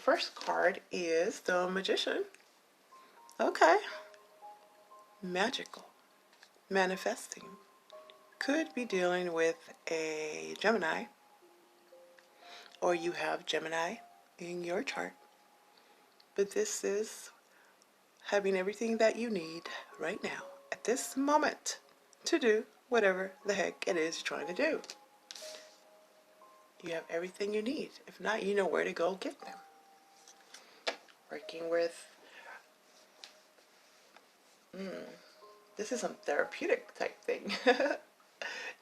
first card is the Magician. Okay. Magical. Manifesting. Could be dealing with a Gemini, or you have Gemini in your chart. But this is having everything that you need right now, at this moment, to do whatever the heck it is you're trying to do. You have everything you need. If not, you know where to go get them. Working with, this is some therapeutic type thing.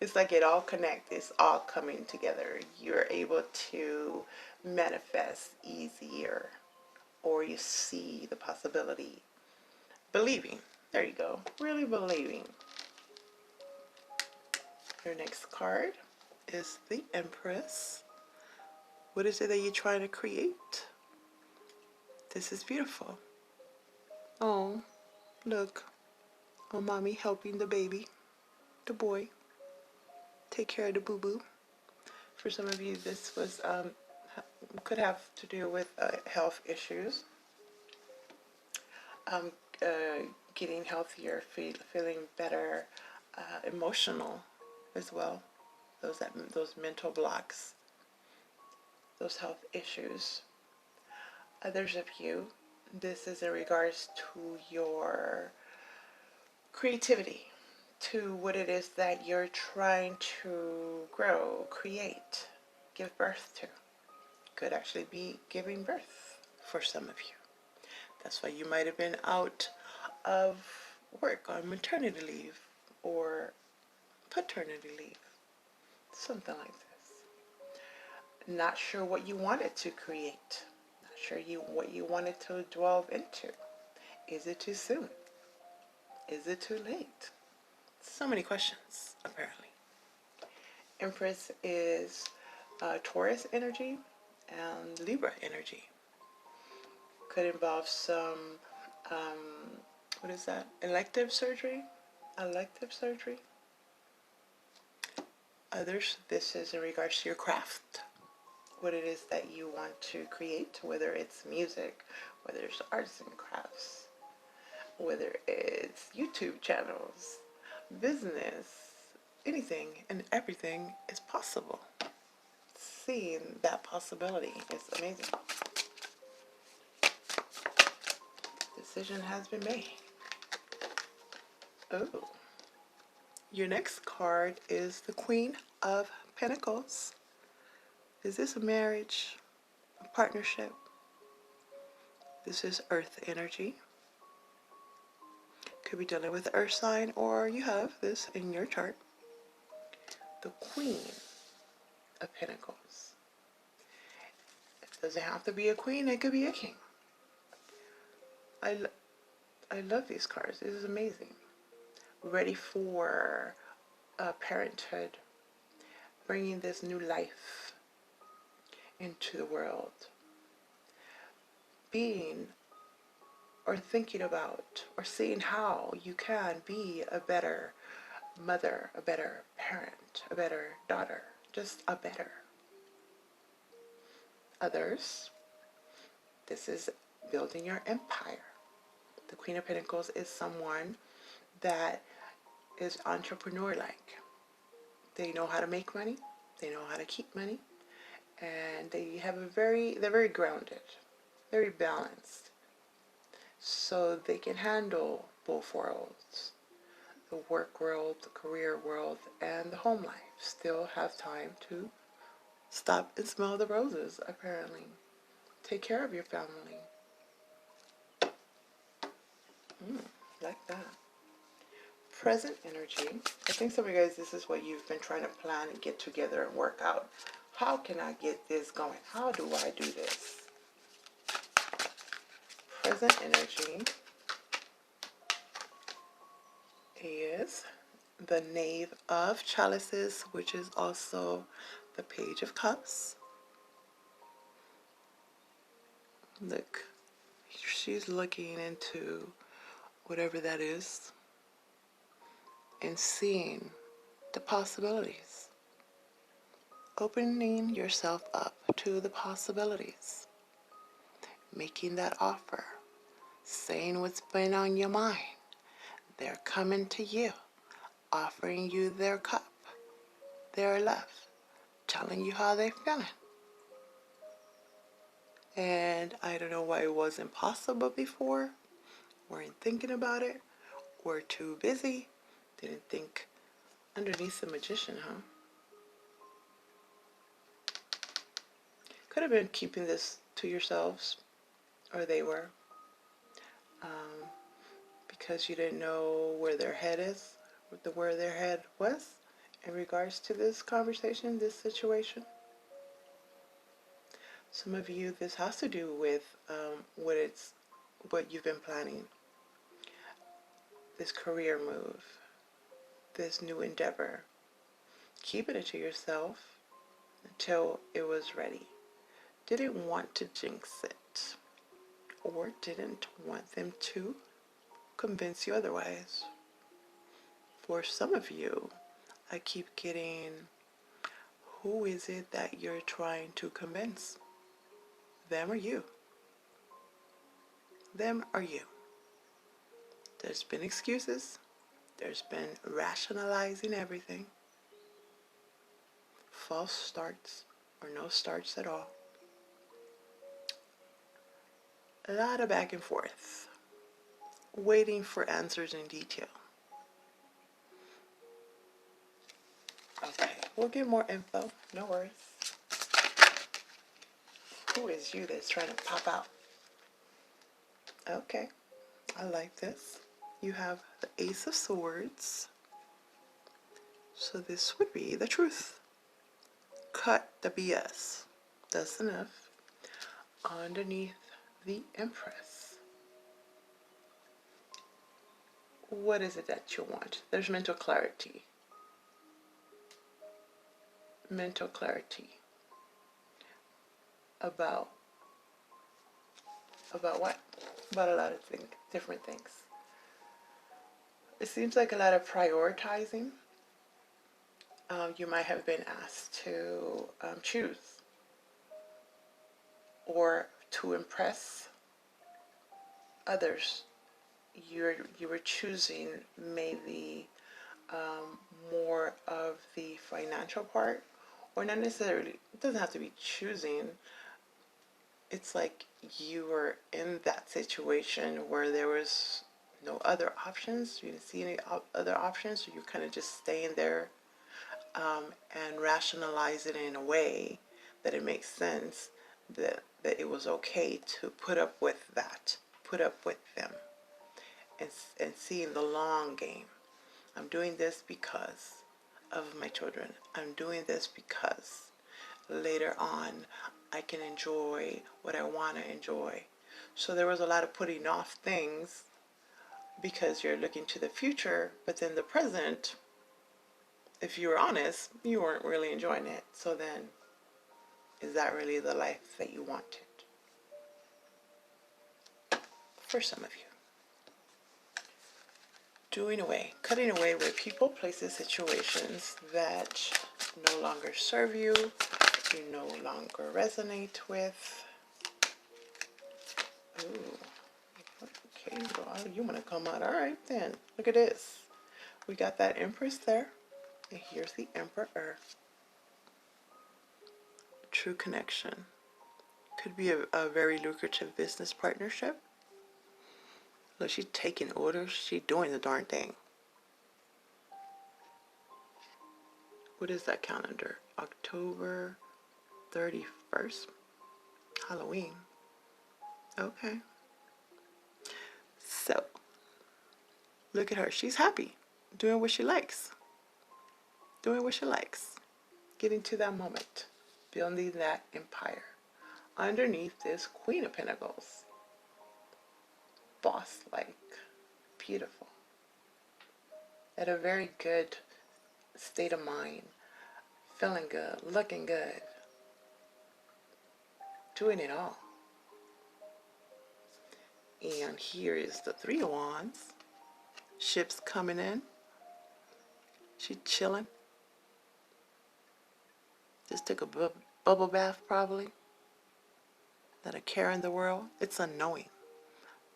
It's like it all connects. It's all coming together. You're able to manifest easier, or you see the possibility. Believing. There you go. Really believing. Your next card is the Empress. What is it that you're trying to create? This is beautiful. Oh, look. Oh, mommy helping the baby, the boy, take care of the boo-boo. For some of you, this was could have to do with health issues. Getting healthier, feeling better, emotional as well. Those mental blocks, those health issues. Others of you, this is in regards to your creativity, to what it is that you're trying to grow, create, give birth to. Could actually be giving birth for some of you. That's why you might have been out of work on maternity leave or paternity leave, something like this. Not sure what you wanted to create. Not sure what you wanted to delve into. Is it too soon? Is it too late? So many questions, apparently. Empress is Taurus energy and Libra energy. Could involve some, what is that? Elective surgery? Others, this is in regards to your craft. What it is that you want to create, whether it's music, whether it's arts and crafts, whether it's YouTube channels, business, anything and everything is possible. Seeing that possibility is amazing. Decision has been made. Oh. Your next card is the Queen of Pentacles. Is this a marriage, a partnership? This is Earth energy. Could be dealing with the Earth sign, or you have this in your chart. The Queen of Pentacles. It doesn't have to be a queen, it could be a king. I love these cards. This is amazing. Ready for parenthood, bringing this new life into the world. Being or thinking about or seeing how you can be a better mother, a better parent, a better daughter, just a better. Others, this is building your empire. The Queen of Pentacles is someone that is entrepreneur-like. They know how to make money, they know how to keep money, and they're very grounded, very balanced. So they can handle both worlds, the work world, the career world, and the home life. Still have time to stop and smell the roses, apparently. Take care of your family. Like that. Present energy. I think some of you guys, this is what you've been trying to plan and get together and work out. How can I get this going? How do I do this? Present energy is the Knave of Chalices, which is also the Page of Cups. Look, she's looking into whatever that is and seeing the possibilities. Opening yourself up to the possibilities. making that offer, saying what's been on your mind. They're coming to you, offering you their cup, their love, telling you how they're feeling. And I don't know why it wasn't possible before. Weren't thinking about it. We're too busy. Didn't think. Underneath the Magician, huh? Could have been keeping this to yourselves, or they were, because you didn't know where their head is, where their head was in regards to this conversation, this situation. Some of you, this has to do with what you've been planning, this career move, this new endeavor. Keeping it to yourself until it was ready. Didn't want to jinx it, or didn't want them to convince you otherwise. For some of you, I keep getting, who is it that you're trying to convince? Them or you? Them or you? There's been excuses. There's been rationalizing everything. False starts or no starts at all. A lot of back and forth. Waiting for answers in detail. Okay, we'll get more info. No worries. Who is you that's trying to pop out? Okay, I like this. You have the Ace of Swords. So this would be the truth. Cut the BS. That's enough. Underneath the Empress. What is it that you want? There's mental clarity. Mental clarity. About what? About a lot of things, different things. It seems like a lot of prioritizing. You might have been asked to choose or to impress others. You were choosing maybe more of the financial part, or not necessarily. It doesn't have to be choosing. It's like you were in that situation where there was no other options. You didn't see any other options, so you're kind of just staying there and rationalize it in a way that it makes sense, that it was okay to put up with that, put up with them, and seeing the long game. I'm doing this because of my children. I'm doing this because later on I can enjoy what I want to enjoy. So there was a lot of putting off things because you're looking to the future, but then the present, if you were honest, you weren't really enjoying it. So then, is that really the life that you wanted? For some of you. Cutting away with people, places, situations that no longer serve you, you no longer resonate with. Ooh, okay, well, you want to come out. All right, then. Look at this. We got that Empress there, and here's the Emperor. True connection. Could be a very lucrative business partnership. Look, she's taking orders. She's doing the darn thing. What is that calendar? October 31st? Halloween. Okay. So, look at her. She's happy. Doing what she likes. Doing what she likes. Getting to that moment. Building that empire. Underneath this Queen of Pentacles. Boss-like. Beautiful. At a very good state of mind. Feeling good. Looking good. Doing it all. And here is the Three of Wands. Ships coming in. She chilling. Just took a bubble bath probably. not a care in the world. It's a knowing.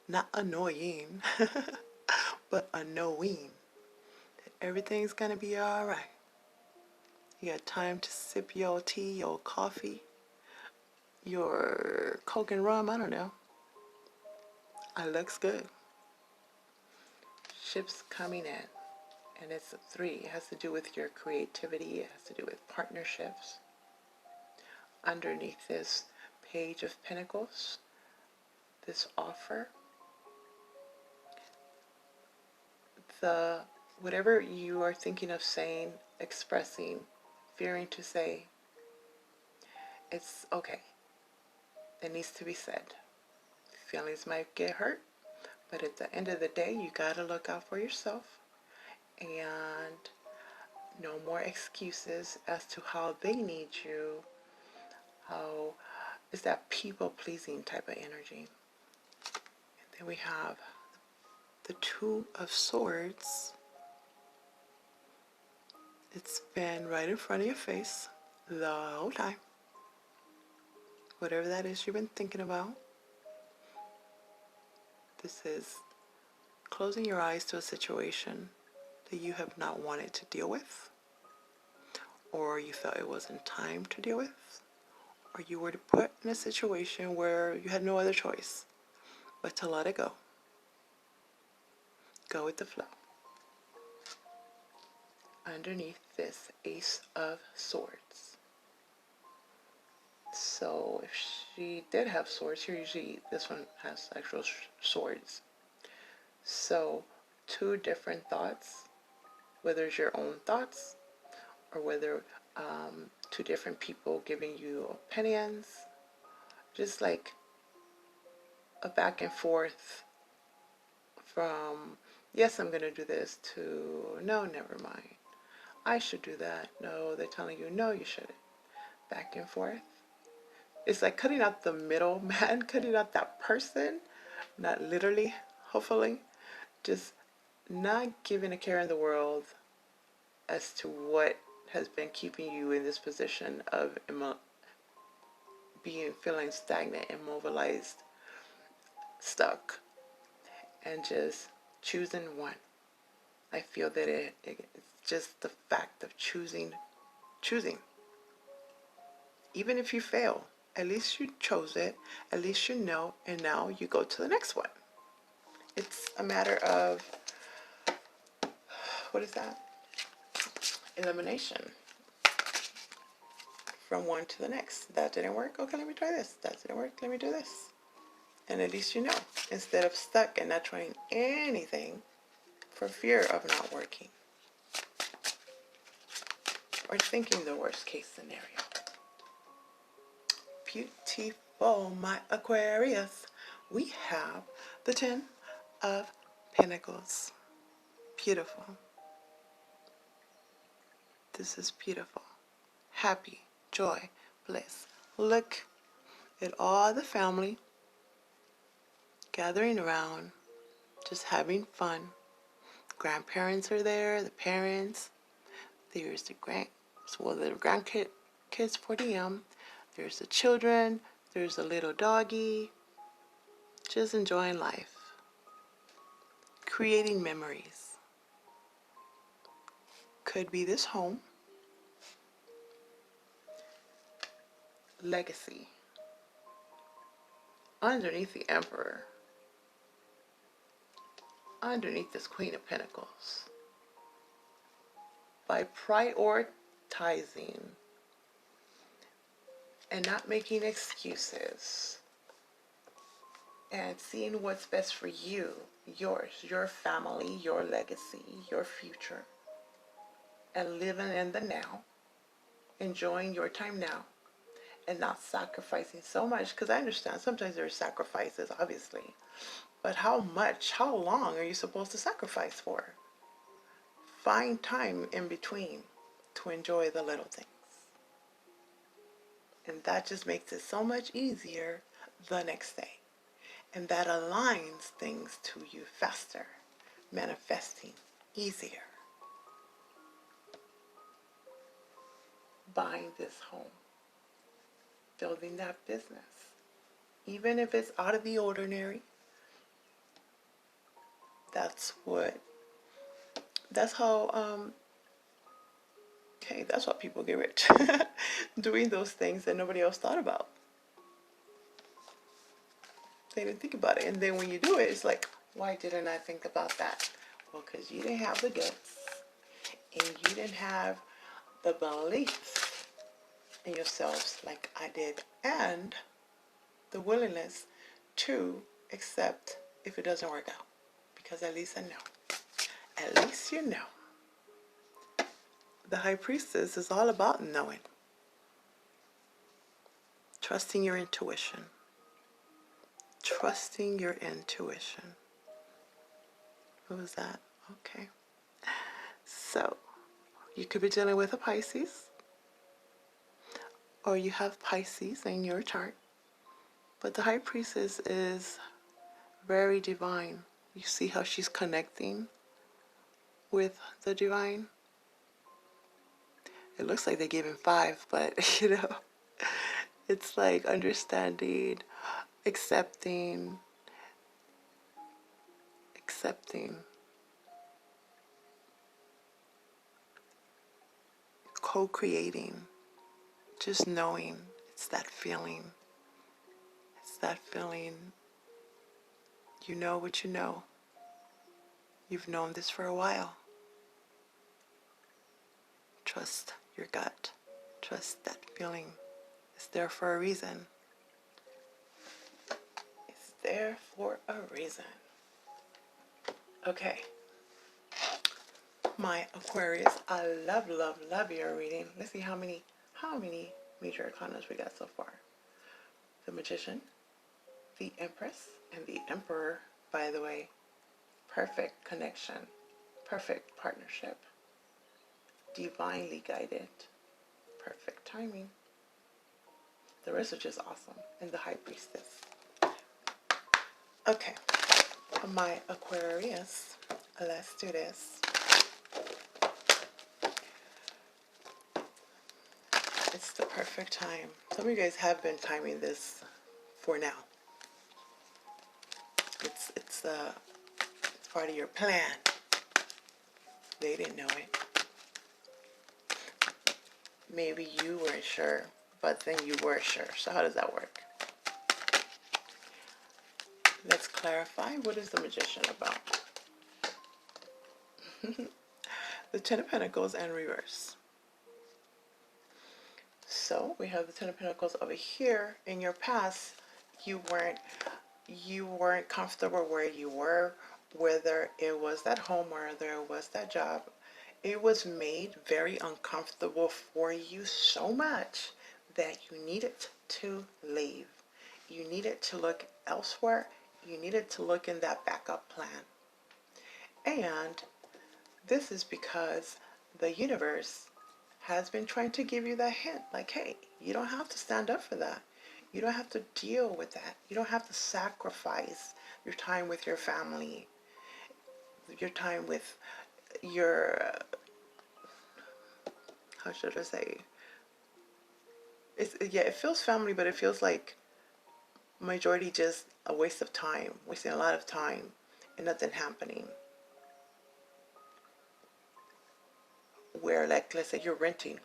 Not annoying, but a knowing that everything's going to be all right. You got time to sip your tea, your coffee, your Coke and rum, I don't know. It looks good. Ships coming in. And it's a 3. It has to do with your creativity. It has to do with partnerships. Underneath this Page of Pentacles, this offer, whatever you are thinking of saying, expressing, fearing to say, it's okay. It needs to be said. Feelings might get hurt, but at the end of the day, you got to look out for yourself, and no more excuses as to how they need you. How is that people-pleasing type of energy. And then we have the 2 of Swords. It's been right in front of your face the whole time. Whatever that is you've been thinking about. This is closing your eyes to a situation that you have not wanted to deal with, or you felt it wasn't time to deal with, or you were put in a situation where you had no other choice but to let it go. Go with the flow. Underneath this Ace of Swords. So if she did have swords here, usually this one has actual swords. So 2 different thoughts, whether it's your own thoughts or whether 2 different people giving you opinions, just like a back and forth from, yes, I'm going to do this, to, no, never mind. I should do that. No, they're telling you, no, you shouldn't. Back and forth. It's like cutting out the middle man, cutting out that person, not literally, hopefully, just not giving a care in the world as to what has been keeping you in this position of feeling stagnant, immobilized, stuck, and just choosing one. I feel that it's just the fact of choosing. Even if you fail, at least you chose it, at least you know, and now you go to the next one. It's a matter of, what is that? Elimination. From one to the next. That didn't work? Okay, let me try this. That didn't work? Let me do this. And at least you know, instead of stuck and not trying anything for fear of not working. Or thinking the worst case scenario. Beautiful, my Aquarius. We have the 10 of Pentacles. Beautiful. This is beautiful. Happy, joy, bliss. Look at all the family gathering around, just having fun. Grandparents are there, the parents. There's the grandkids for them. There's the children. There's a little doggy. Just enjoying life. Creating memories. Could be this home. Legacy. Underneath the Emperor. Underneath this Queen of Pentacles. By prioritizing and not making excuses and seeing what's best for you, yours, your family, your legacy, your future, and living in the now, enjoying your time now, and not sacrificing so much, because I understand sometimes there are sacrifices, obviously, but how much, how long are you supposed to sacrifice for? Find time in between to enjoy the little things. And that just makes it so much easier the next day. And that aligns things to you faster, manifesting easier. Buying this home, building that business, even if it's out of the ordinary. That's how, okay, that's what people get rich. Doing those things that nobody else thought about. They didn't think about it. And then when you do it, it's like, why didn't I think about that? Well, because you didn't have the guts, and you didn't have the belief in yourselves like I did, and the willingness to accept if it doesn't work out. Because at least I know. At least you know. The High Priestess is all about knowing. Trusting your intuition. Trusting your intuition. What was that? Okay. So, you could be dealing with a Pisces, or you have Pisces in your chart. But the High Priestess is very divine. You see how she's connecting with the divine? It looks like they gave him 5, but you know, it's like understanding, accepting, co-creating, just knowing. It's that feeling. It's that feeling. You know what you know. You've known this for a while. Trust your gut. Trust that feeling. It's there for a reason. It's there for a reason. Okay. My Aquarius, I love, love, love your reading. Let's see how many major arcanas we got so far. The Magician, the Empress, and the Emperor, by the way. Perfect connection. Perfect partnership. Divinely guided. Perfect timing. The rest are just awesome. And the High Priestess. Okay. My Aquarius, let's do this. It's the perfect time. Some of you guys have been timing this for now. It's part of your plan. They didn't know it. Maybe you weren't sure, but then you were sure. So how does that work? Let's clarify. What is the Magician about? The Ten of Pentacles and reverse. So we have the Ten of Pentacles over here. In your past, you weren't comfortable where you were, whether it was that home or whether it was that job. It was made very uncomfortable for you so much that you needed to leave. You needed to look elsewhere. You needed to look in that backup plan. And this is because the universe has been trying to give you that hint, like, hey, you don't have to stand up for that. You don't have to deal with that. You don't have to sacrifice your time with your family, your time with your, how should I say? Yeah, it feels family, but it feels like majority just a waste of time, wasting a lot of time and nothing happening. Where, like, let's say you're renting,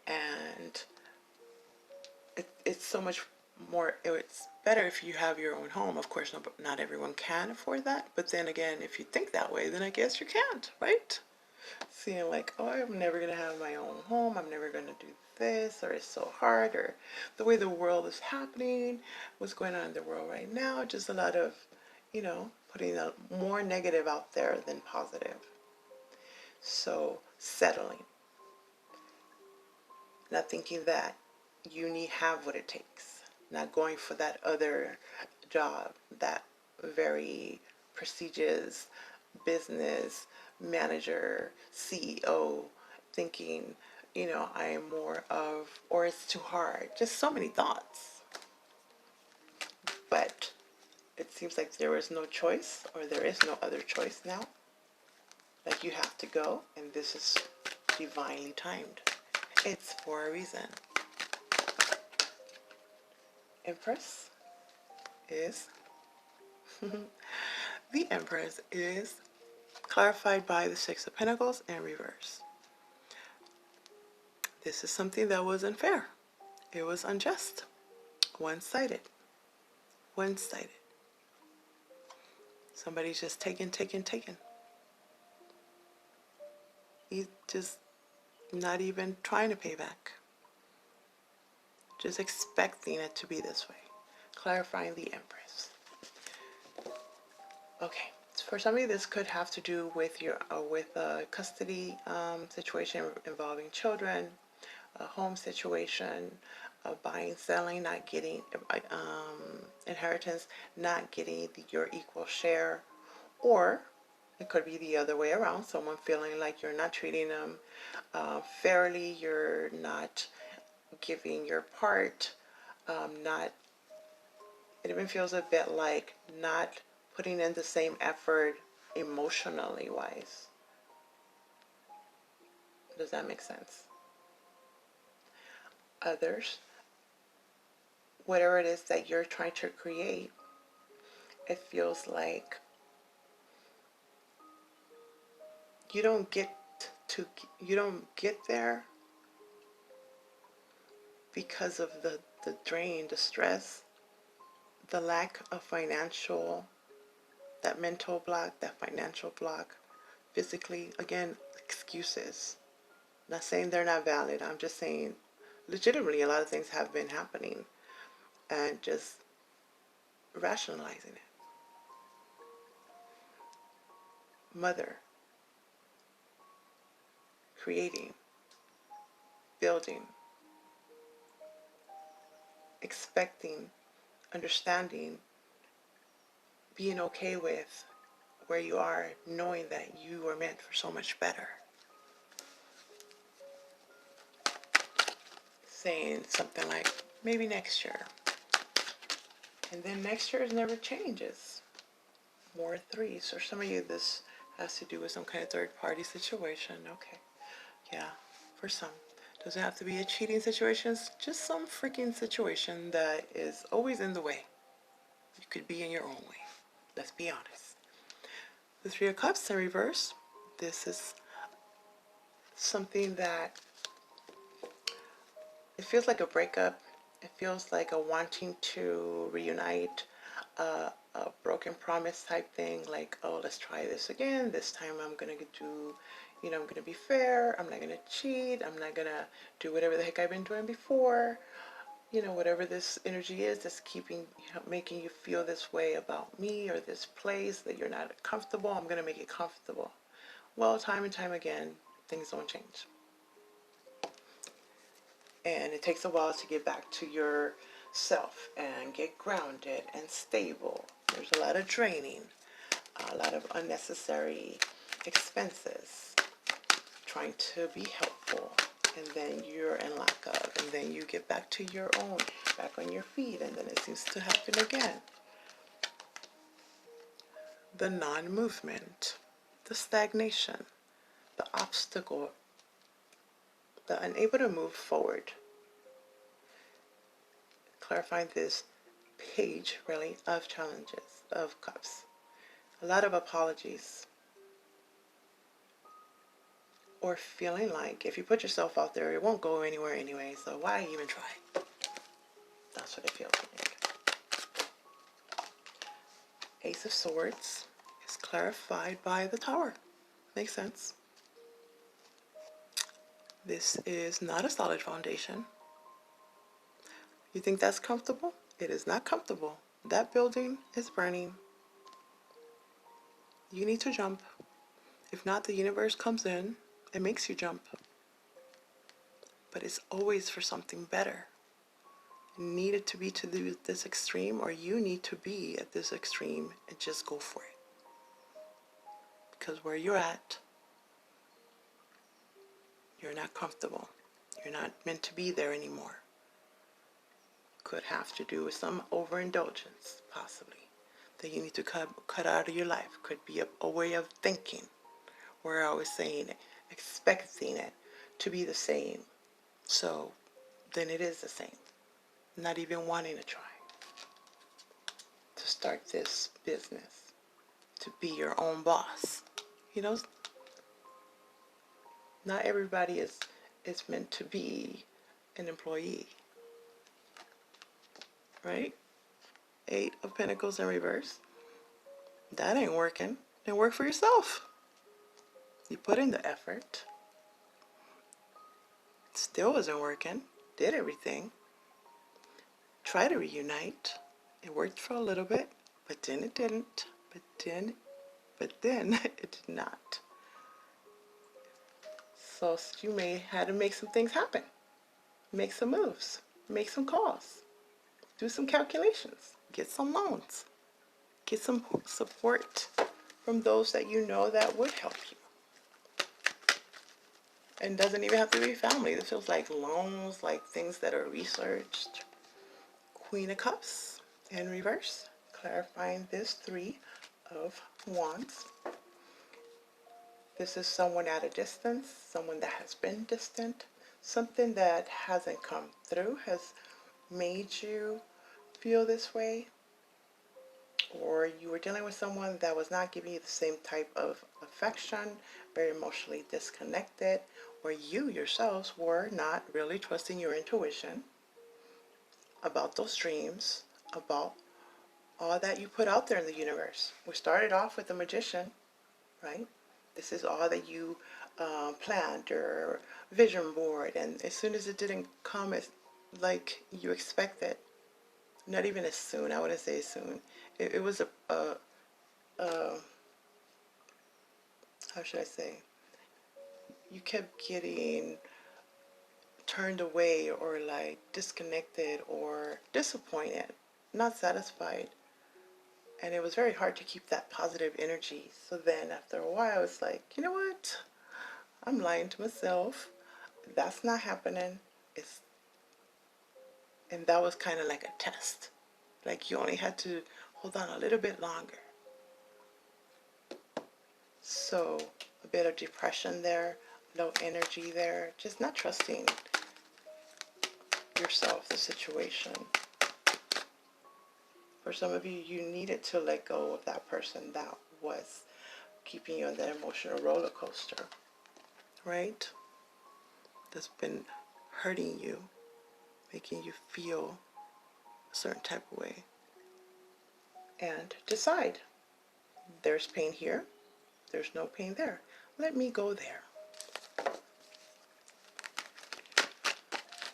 and it's so much more, it's better if you have your own home. Of course, not everyone can afford that, but then again, if you think that way, then I guess you can't, right? Seeing like, oh, I'm never going to have my own home, I'm never going to do this, or it's so hard, or the way the world is happening, what's going on in the world right now, just a lot of, you know, putting more negative out there than positive. So settling, not thinking that you have what it takes, not going for that other job, that very prestigious business manager, CEO, thinking, you know, I am more of, or it's too hard, just so many thoughts. But it seems like there is no choice, or there is no other choice now. Like, you have to go, and this is divinely timed. It's for a reason. Empress is the Empress is clarified by the Six of Pentacles in reverse. This is something that was unfair. It was unjust. One-sided. One-sided. Somebody's just taking. He's just not even trying to pay back. Just expecting it to be this way. Clarifying the Empress. Okay, for some of you, this could have to do with your with a custody situation involving children, a home situation, buying, selling, not getting inheritance, not getting your equal share, or it could be the other way around. Someone feeling like you're not treating them fairly, you're not giving your part, not. It even feels a bit like not putting in the same effort emotionally wise. Does that make sense? Others, whatever it is that you're trying to create, it feels like you don't get there because of the drain, the stress, the lack of financial, that mental block, that financial block, physically, again, excuses. Not saying they're not valid. I'm just saying legitimately a lot of things have been happening and just rationalizing it. Mother, creating, building, expecting, understanding, being okay with where you are, knowing that you are meant for so much better. Saying something like, maybe next year. And then next year never changes. More threes. For some of you, this has to do with some kind of third-party situation. Okay. Yeah, for some. Doesn't have to be a cheating situation. It's just some freaking situation that is always in the way. You could be in your own way. Let's be honest. The Three of Cups in reverse. This is something that it feels like a breakup. It feels like a wanting to reunite, a broken promise type thing. Like, oh, let's try this again. This time I'm going to do, I'm going to be fair. I'm not going to cheat. I'm not going to do whatever the heck I've been doing before. Whatever this energy is that's keeping, making you feel this way about me or this place that you're not comfortable. I'm going to make it comfortable. Well, time and time again, things don't change. And it takes a while to get back to yourself and get grounded and stable. There's a lot of draining, a lot of unnecessary expenses, trying to be helpful, and then you're in lack of, and then you get back to your own, back on your feet, and then it seems to happen again. The non-movement, the stagnation, the obstacle, the unable to move forward. Clarifying this page, really, of challenges, of cups. A lot of apologies. Or feeling like if you put yourself out there, it won't go anywhere anyway, so why even try? That's what it feels like. Ace of Swords is clarified by the Tower. Makes sense. This is not a solid foundation. You think that's comfortable? It is not comfortable. That building is burning. You need to jump. If not, the universe comes in and makes you jump. But it's always for something better. You need it to be to this extreme, or you need to be at this extreme and just go for it. Because where you're at, you're not comfortable. You're not meant to be there anymore. Could have to do with some overindulgence, possibly, that you need to cut out of your life. Could be a way of thinking, where I was saying, expecting it to be the same. So then it is the same. Not even wanting to try. start this business, to be your own boss. You know, not everybody is meant to be an employee, right? 8 of Pentacles in reverse. That ain't working. Then work for yourself. You put in the effort. Still wasn't working. Did everything. Try to reunite. It worked for a little bit, but then it didn't. But then it did not. So you may have to make some things happen. Make some moves. Make some calls. Do some calculations. Get some loans. Get some support from those that you know that would help you. And doesn't even have to be family. This feels like loans, like things that are researched. Queen of Cups in reverse, clarifying this 3 of Wands. This is someone at a distance, someone that has been distant, something that hasn't come through has made you feel this way, or you were dealing with someone that was not giving you the same type of affection, very emotionally disconnected, or you yourselves were not really trusting your intuition about those dreams, about all that you put out there in the universe. We started off with the Magician, right? This is all that you planned, or vision board, and as soon as it didn't come as like you expected, not even as soon, I wouldn't say as soon, it was how should I say, you kept getting turned away, or like disconnected, or disappointed, not satisfied. And it was very hard to keep that positive energy. So then after a while, it's like, you know what? I'm lying to myself. That's not happening. And that was kind of like a test. Like you only had to hold on a little bit longer. So a bit of depression there, low energy there, just not trusting yourself, the situation. For some of you, you needed to let go of that person that was keeping you on that emotional roller coaster, right? That's been hurting you, making you feel a certain type of way. And decide, there's pain here, there's no pain there. Let me go there.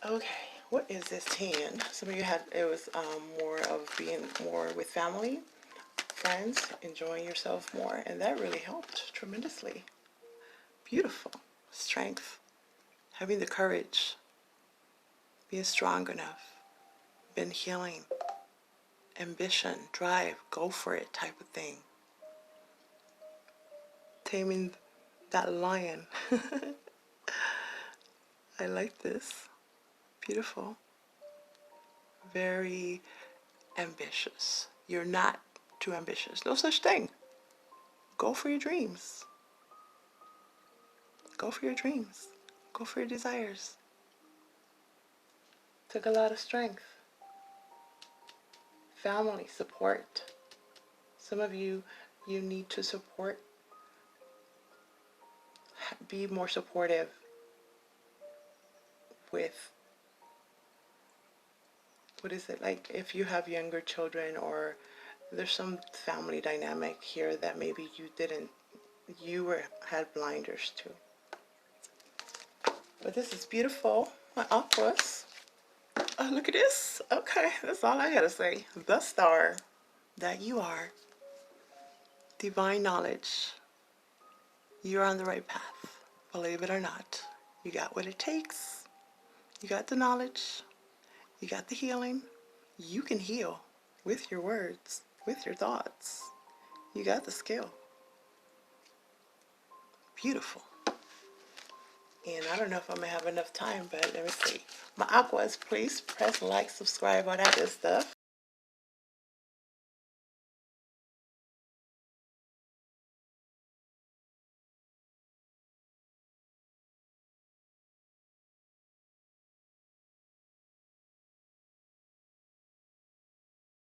Okay, what is this 10? Some of you had, it was more of being more with family, friends, enjoying yourself more, and that really helped tremendously. Beautiful. Strength, having the courage, being strong enough, been healing, ambition, drive, go for it type of thing. Taming that lion. I like this. Beautiful. Very ambitious. You're not too ambitious. No such thing. Go for your dreams. Go for your dreams. Go for your desires. Took a lot of strength. Family support. Some of you, you need to support. Be more supportive with, what is it, like if you have younger children, or there's some family dynamic here that maybe you had blinders to. But this is beautiful. My Aquarius. Oh, look at this. Okay, that's all I gotta say. The star that you are. Divine knowledge. You're on the right path. Believe it or not. You got what it takes. You got the knowledge. You got the healing. You can heal with your words, with your thoughts. You got the skill. Beautiful. And I don't know if I'm going to have enough time, but let me see. My Aquas, please press like, subscribe, all that good stuff.